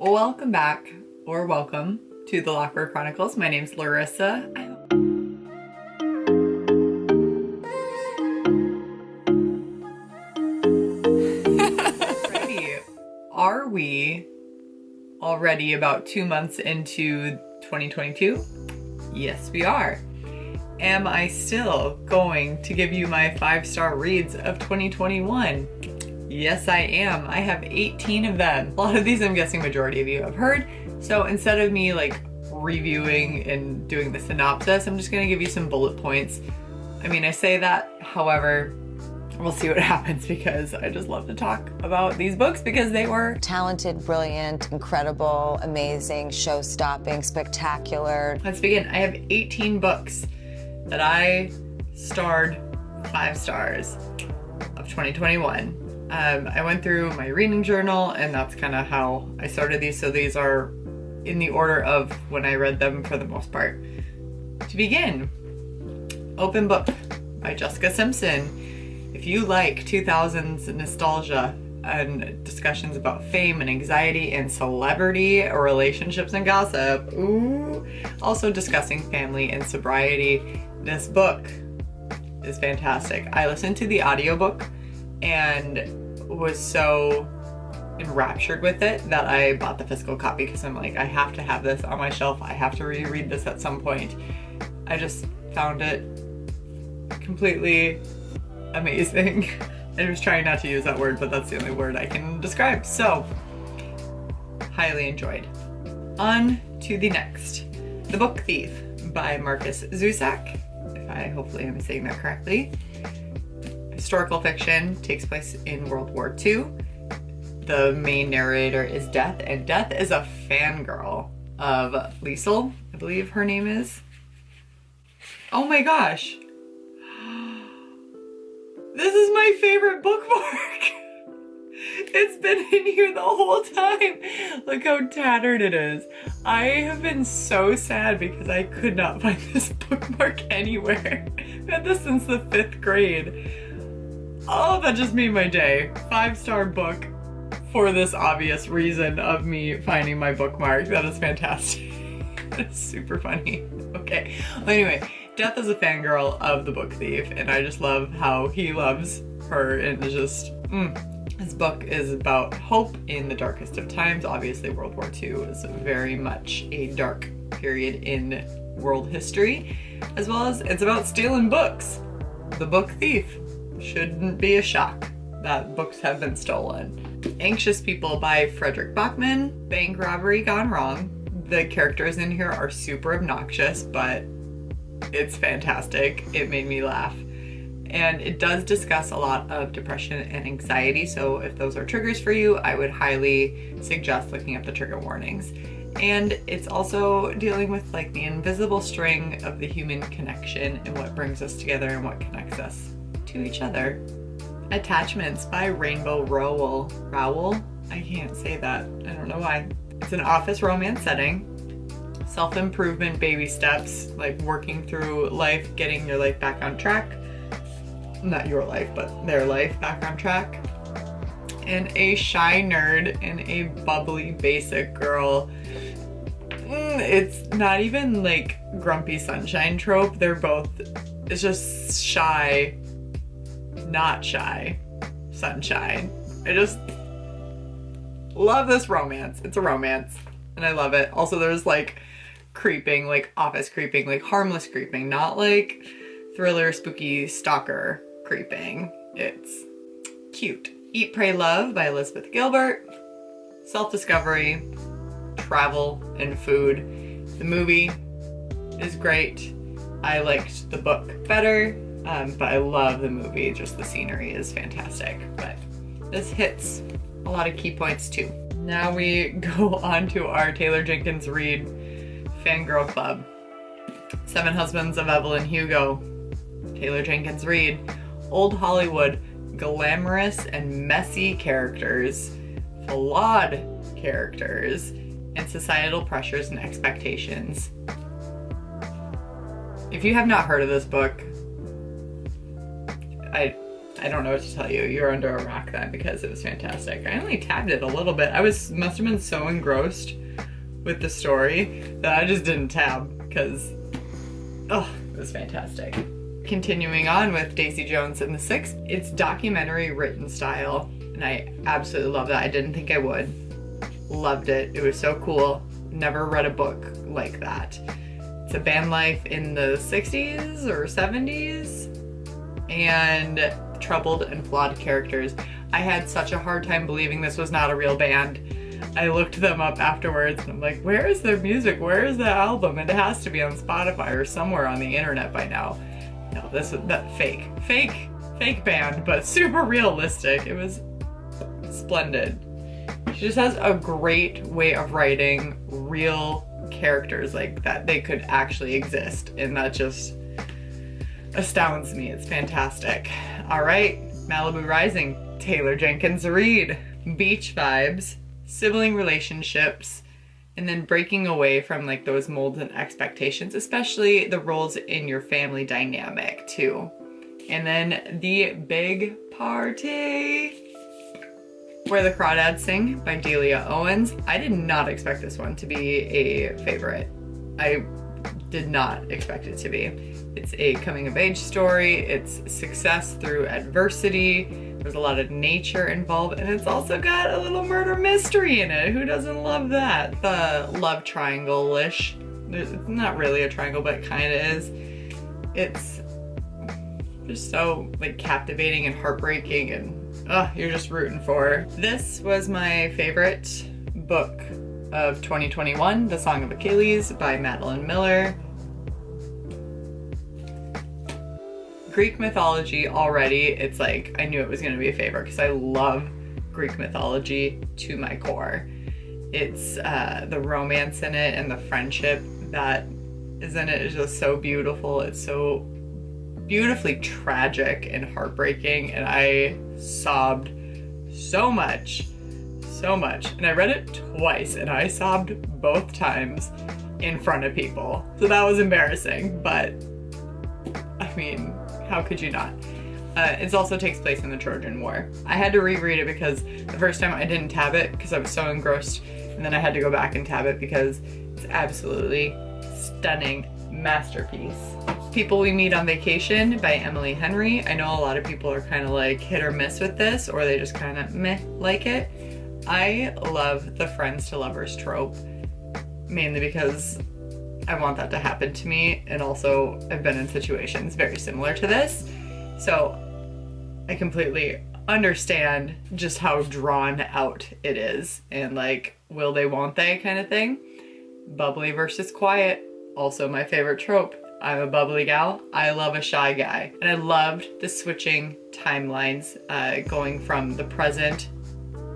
Welcome back, or welcome, to the Lockwood Chronicles. My name's Larissa. Alrighty, are we already about 2 months into 2022? Yes, we are. Am I still going to give you my 5-star reads of 2021? Yes, I am. I have 18 of them. A lot of these I'm guessing majority of you have heard. So instead of me like reviewing and doing the synopsis, I'm just gonna give you some bullet points. I mean, I say that, however, we'll see what happens because I just love to talk about these books because they were talented, brilliant, incredible, amazing, show-stopping, spectacular. Let's begin. I have 18 books that I starred 5 stars of 2021. I went through my reading journal and that's kind of how I started these. So these are in the order of when I read them for the most part. To begin, Open Book by Jessica Simpson. If you like 2000s nostalgia and discussions about fame and anxiety and celebrity or relationships and gossip, ooh, also discussing family and sobriety, this book is fantastic. I listened to the audiobook and was so enraptured with it that I bought the physical copy because I'm like, I have to have this on my shelf. I have to reread this at some point. I just found it completely amazing. I was trying not to use that word, but that's the only word I can describe. So, highly enjoyed. On to the next. The Book Thief by Marcus Zusak. Hopefully I'm saying that correctly. Historical fiction, takes place in World War II. The main narrator is Death, and Death is a fangirl of Liesel, I believe her name is. Oh my gosh. This is my favorite bookmark. It's been in here the whole time. Look how tattered it is. I have been so sad because I could not find this bookmark anywhere. I've had this since the 5th grade. Oh, that just made my day. 5-star book for this obvious reason of me finding my bookmark. That is fantastic. That's super funny. Okay. Well, anyway, Death is a fangirl of The Book Thief, and I just love how he loves her and just, This book is about hope in the darkest of times. Obviously, World War II is very much a dark period in world history, as well as it's about stealing books. The Book Thief. Shouldn't be a shock that books have been stolen. Anxious People by Frederick Bachman. Bank robbery gone wrong. The characters in here are super obnoxious, but it's fantastic. It made me laugh. And it does discuss a lot of depression and anxiety, so if those are triggers for you, I would highly suggest looking up the trigger warnings. And it's also dealing with like the invisible string of the human connection and what brings us together and what connects us to each other. Attachments by Rainbow Rowell. Rowell? I can't say that. I don't know why. It's an office romance setting. Self-improvement baby steps, like working through life, getting your life back on track. Not your life, but their life back on track. And a shy nerd and a bubbly basic girl. It's not even like grumpy sunshine trope. They're both, it's just shy, not shy, sunshine. I just love this romance. It's a romance and I love it. Also there's like creeping, like office creeping, like harmless creeping, not like thriller, spooky, stalker creeping. It's cute. Eat, Pray, Love by Elizabeth Gilbert. Self-discovery, travel, and food. The movie is great. I liked the book better, but I love the movie. Just the scenery is fantastic. But this hits a lot of key points too. Now we go on to our Taylor Jenkins Reid Fangirl Club. 7 Husbands of Evelyn Hugo. Taylor Jenkins Reid. Old Hollywood, glamorous and messy characters, flawed characters, and societal pressures and expectations. If you have not heard of this book, I I don't know what to tell you. You're under a rock then, because it was fantastic. I only tabbed it a little bit. Must have been so engrossed with the story that I just didn't tab, because, oh, it was fantastic. Continuing on with Daisy Jones and the Six, it's documentary written style, and I absolutely love that. I didn't think I would. Loved it. It was so cool. Never read a book like that. It's a band life in the 60s or 70s, and troubled and flawed characters. I had such a hard time believing this was not a real band. I looked them up afterwards and I'm like, where is their music? Where is the album? It has to be on Spotify or somewhere on the internet by now. No, this is that fake band, but super realistic. It was splendid. She just has a great way of writing real characters like that they could actually exist, and that just astounds me. It's fantastic. All right, Malibu Rising, Taylor Jenkins Reid. Beach vibes, sibling relationships, and then breaking away from like those molds and expectations, especially the roles in your family dynamic too. And then The Big Party, Where the Crawdads Sing by Delia Owens. I did not expect this one to be a favorite. I did not expect it to be. It's a coming of age story. It's success through adversity. There's a lot of nature involved, and it's also got a little murder mystery in it. Who doesn't love that? The love triangle-ish. It's not really a triangle, but it kind of is. It's just so like captivating and heartbreaking, and you're just rooting for her. This was my favorite book of 2021, The Song of Achilles by Madeline Miller. Greek mythology already, it's like, I knew it was gonna be a favorite because I love Greek mythology to my core. It's the romance in it and the friendship that is in it is just so beautiful. It's so beautifully tragic and heartbreaking, and I sobbed so much. And I read it twice, and I sobbed both times in front of people. So that was embarrassing, but I mean, how could you not? It also takes place in the Trojan War. I had to reread it because the first time I didn't tab it because I was so engrossed, and then I had to go back and tab it because it's absolutely stunning masterpiece. People We Meet on Vacation by Emily Henry. I know a lot of people are kind of like hit or miss with this, or they just kind of meh like it. I love the friends to lovers trope, mainly because I want that to happen to me, and also I've been in situations very similar to this, so I completely understand just how drawn out it is, and like, will they, won't they kind of thing. Bubbly versus quiet, also my favorite trope. I'm a bubbly gal, I love a shy guy. And I loved the switching timelines, going from the present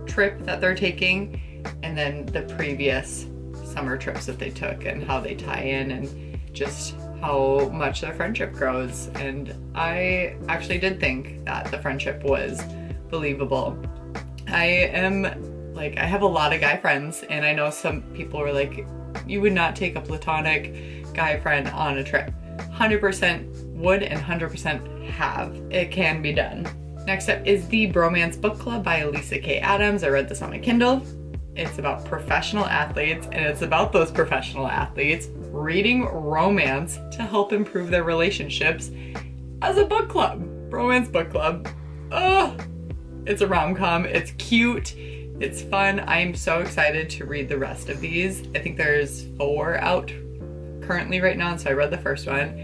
trip that they're taking and then the previous summer trips that they took, and how they tie in, and just how much their friendship grows. And I actually did think that the friendship was believable. I have a lot of guy friends, and I know some people were like, you would not take a platonic guy friend on a trip. 100% would, and 100% have. It can be done. Next up is The Bromance Book Club by Elisa K. Adams. I read this on my Kindle. It's about professional athletes, and it's about those professional athletes reading romance to help improve their relationships as a book club. Bromance Book Club. Oh, it's a rom-com. It's cute. It's fun. I am so excited to read the rest of these. I think there's 4 out currently right now, and so I read the first one,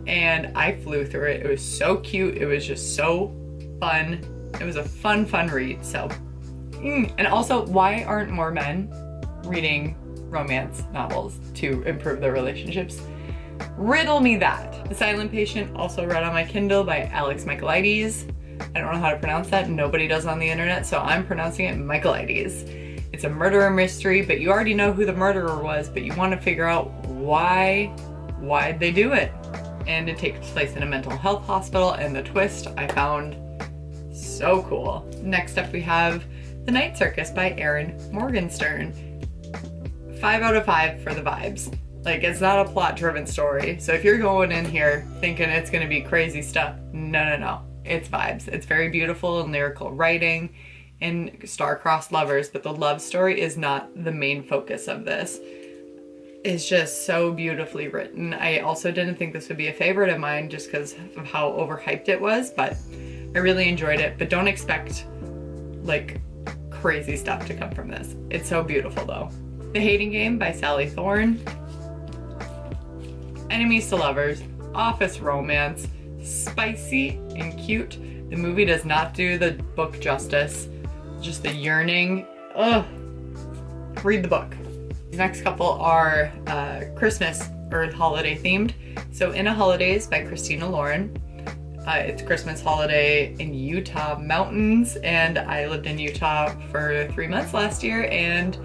and I flew through it. It was so cute. It was just so fun. It was a fun read. So, and also, why aren't more men reading romance novels to improve their relationships? Riddle me that. The Silent Patient, also read on my Kindle by Alex Michaelides. I don't know how to pronounce that. Nobody does on the internet, so I'm pronouncing it Michaelides. It's a murder mystery, but you already know who the murderer was, but you want to figure out why'd they do it. And it takes place in a mental health hospital, and the twist I found so cool. Next up we have The Night Circus by Erin Morgenstern. 5 out of 5 for the vibes. Like, it's not a plot-driven story, so if you're going in here thinking it's gonna be crazy stuff, no. It's vibes. It's very beautiful and lyrical writing and star-crossed lovers, but the love story is not the main focus of this. It's just so beautifully written. I also didn't think this would be a favorite of mine just because of how overhyped it was, but I really enjoyed it. But don't expect like crazy stuff to come from this. It's so beautiful though. The Hating Game by Sally Thorne. Enemies to lovers, office romance, spicy and cute. The movie does not do the book justice. Just the yearning. Ugh. Read the book. The next couple are Christmas or holiday themed. So In a Holidays by Christina Lauren. It's Christmas holiday in Utah mountains, and I lived in Utah for 3 months last year, and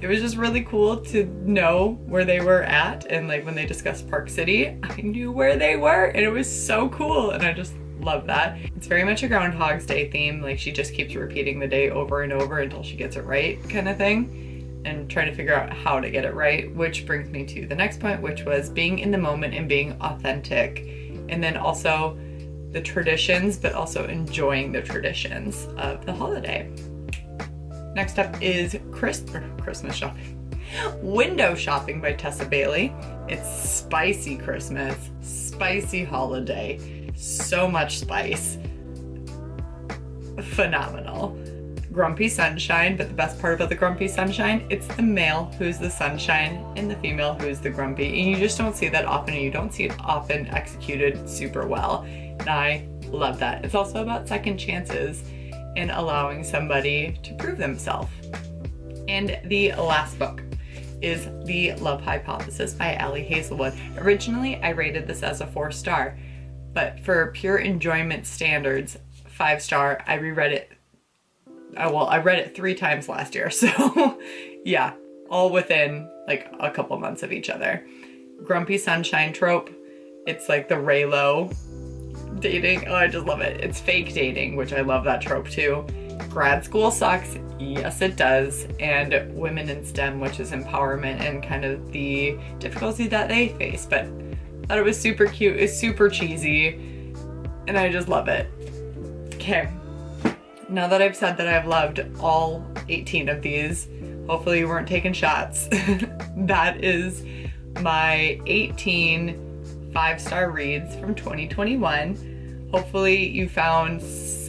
it was just really cool to know where they were at. And like when they discussed Park City, I knew where they were, and it was so cool, and I just love that. It's very much a Groundhog's Day theme. Like she just keeps repeating the day over and over until she gets it right kind of thing, and trying to figure out how to get it right, which brings me to the next point, which was being in the moment and being authentic. And then also the traditions, but also enjoying the traditions of the holiday. Next up is Christmas shopping. Window Shopping by Tessa Bailey. It's spicy Christmas, spicy holiday, so much spice. Phenomenal. Grumpy Sunshine, but the best part about the Grumpy Sunshine, it's the male who's the sunshine and the female who's the grumpy. And you just don't see that often, and you don't see it often executed super well. And I love that. It's also about second chances and allowing somebody to prove themselves. And the last book is The Love Hypothesis by Allie Hazelwood. Originally, I rated this as a 4-star, but for pure enjoyment standards, 5-star. I reread it. Well, I read it 3 times last year, so yeah, all within like a couple months of each other. Grumpy Sunshine trope. It's like the Raylo dating. Oh, I just love it. It's fake dating, which I love that trope too. Grad school sucks. Yes, it does. And women in STEM, which is empowerment and kind of the difficulty that they face. But I thought it was super cute. It's super cheesy, and I just love it. Okay. Now that I've said that I've loved all 18 of these, hopefully you weren't taking shots. That is my 18 5-star reads from 2021. Hopefully you found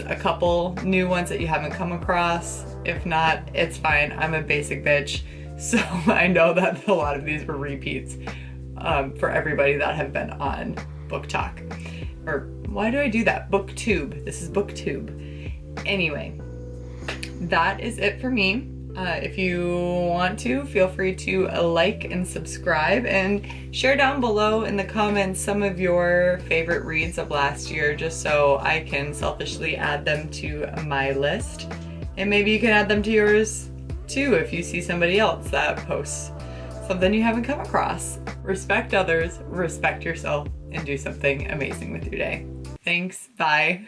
a couple new ones that you haven't come across. If not, it's fine. I'm a basic bitch, so I know that a lot of these were repeats for everybody that have been on Book Talk. Or why do I do that? BookTube. This is BookTube. Anyway, that is it for me. If you want to, feel free to like and subscribe, and share down below in the comments some of your favorite reads of last year, just so I can selfishly add them to my list. And maybe you can add them to yours too if you see somebody else that posts something you haven't come across. Respect others, respect yourself, and do something amazing with your day. Thanks, bye.